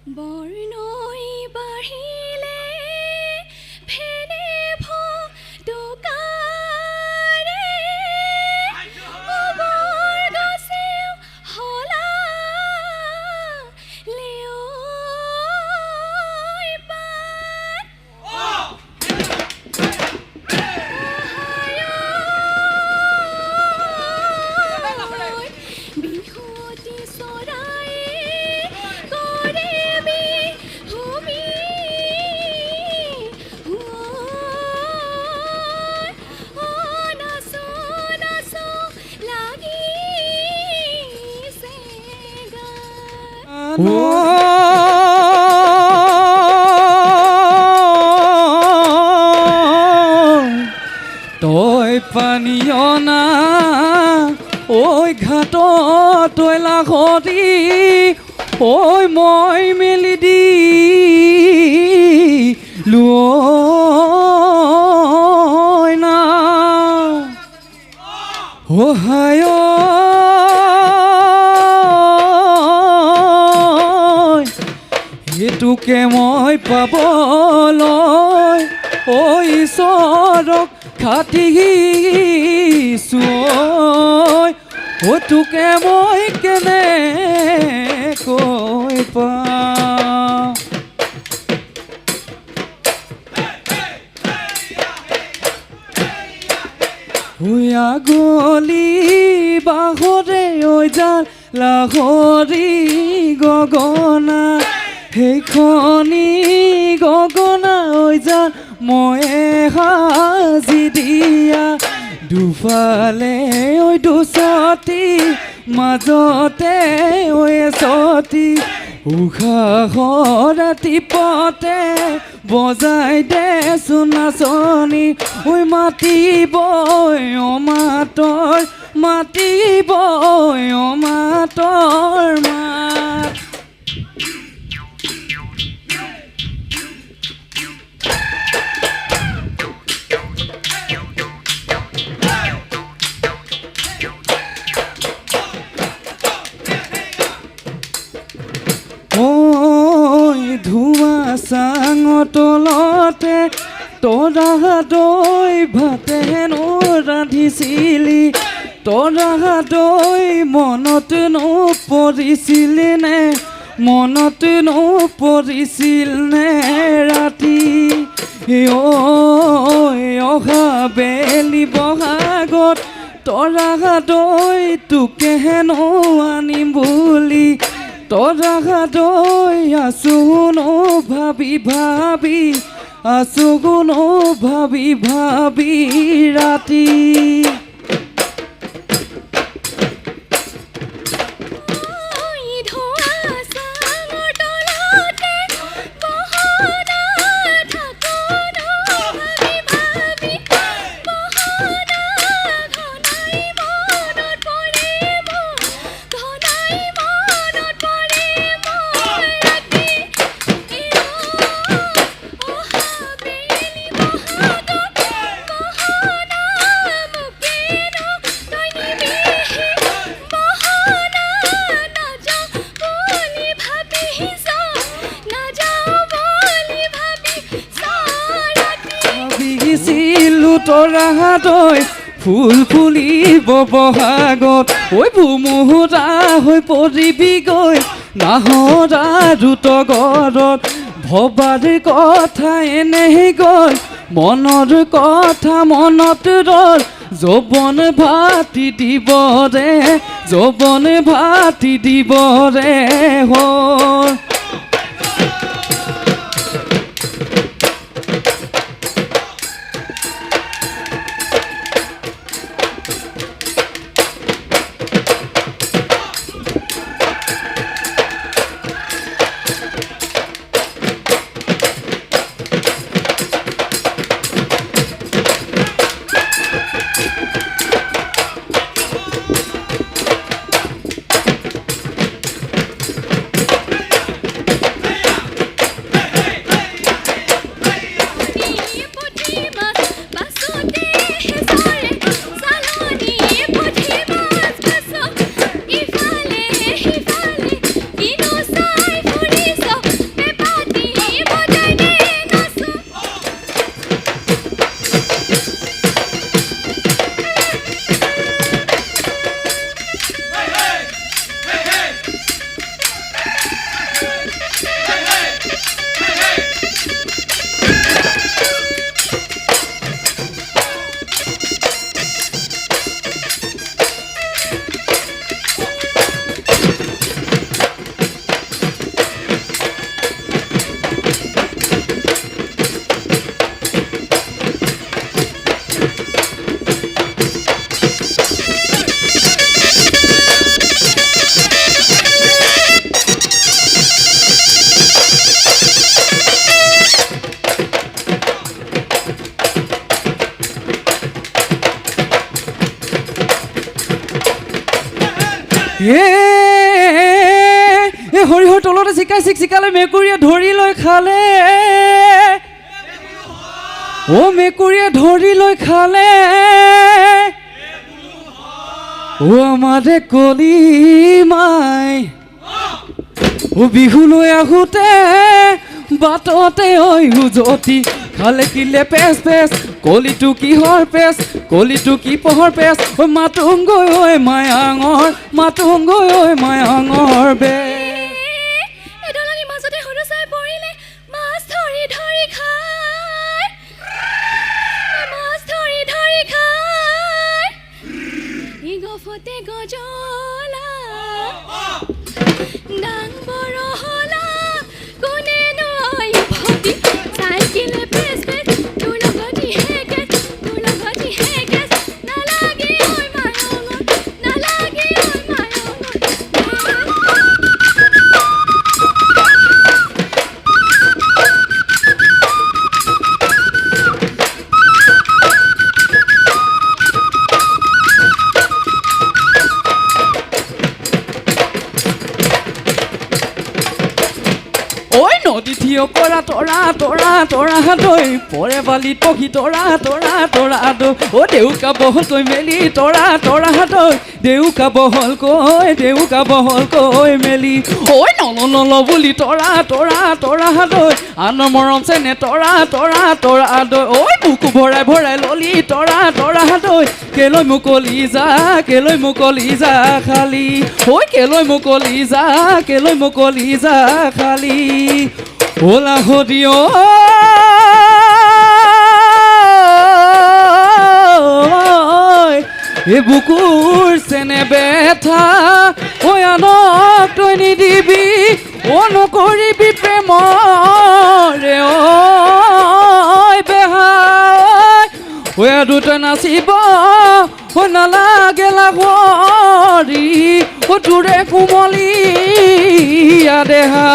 বৰ্ণই বাঢ়িলে ফেনে ফটকাৰে অবৰ গছেও সলালে ঐ পাত। বিহুৱতী চৰায়ে কৰে বিহুমি নাচো নাচো লাগিছে গান। তই পানীয়না ঐ ঘাট তই লাখতি ঐ মই মেলি দি লৈ না সহায় সেইটোকে মই পাবলৈ ঐ ঈশ্বৰক খাটিছো ঐ তোকে মই কেনেকৈ পাওঁ। হুয়া গলি বাহৰে ঐ জাল লাহৰি গগনা সেইখনি গগনা ঐ জাল ময়ে সাজি দিয়া দুফালে ঐ দুচতি মাজতে ঐ এচতি উশাহ ৰাতিপুৱাতে বজাই দেচোন নাচনি ঐ মাতিবই অমাতৰ মাতিবই অমাতৰ মাত। ধোঁৱা চাঙৰ তলতে তৰা দৈ ভাতেনো ৰান্ধিছিলি তৰা দৈ মনত নপৰিছিল নে মনত নপৰিছিল নে ৰাতি অহা বেলি বহাগত তৰা দৈ তোকে হেনো আনিম বুলি তৰা দৈ আছো ন ভাবি ভাবি আছো ন ভাবি ভাবি ৰাতি। তৰা দৈ ফুল ফুলিব বহাগত ঐ ভুমুহুৰা হৈ পৰিবি গৈ নাহৰা দ্ৰুত গড়ত ভবাৰ কথা এনেহে গ'ল মনৰ কথা মনত ৰল যৌৱন ভাতি দিব ৰে যৌৱন ভাতি দিব ৰে হ'ল। সেই সৰিয়হৰ তলতে চিকালে মেকুৰীয়ে ধৰি লৈ খালে অ মেকুৰীয়ে ধৰি লৈ খালে অ আমাৰে কলি মাই অ বিহুলৈ আহোঁতে বাটতে ঐ উজতি খালে কিলে পেচ কলিটো কিহৰ পেচ কলিটো কি পহৰ পেচ ঐ মাতুংগৈ ঐ মায়াঙৰ বে এডালনি মাজতে সৰু চাই পৰিলে মাছ ধৰি খায় মাছ ধৰি খায় ই গফতে গজলা ডাং বৰহলা কোনেনো ভতি চাইকিলে পেচ তোৰ লগতি হেকেচ নালাগে ঐ মায়াঙত নালাগে ঐ মায়াঙত ঐ নদী থিয় কৰা তৰা দৈ পৰে বালি পখি তৰা দৈ ও দেউকা বহল কৈ মেলি তৰা দৈ দেউকা বহল কৈ মেলি ঐ নল বুলি তৰা দৈ আন মৰম চেনে তৰা দৈ ঐ বুকু ভৰাই ললি তৰা দৈ কেলৈ মুকলি যা খালি ঐ কেলৈ মুকলি যা খালি ওলা হদিও এ বুকুৰ চেনে বেথা ঐ আনক তই নিদিবি ও নকৰিবি প্ৰেমৰে ঐ বেহা ঐ দুটা নাচিব ও নালাগে লাগৰি ও তোৰে কোমলীয়া দেহা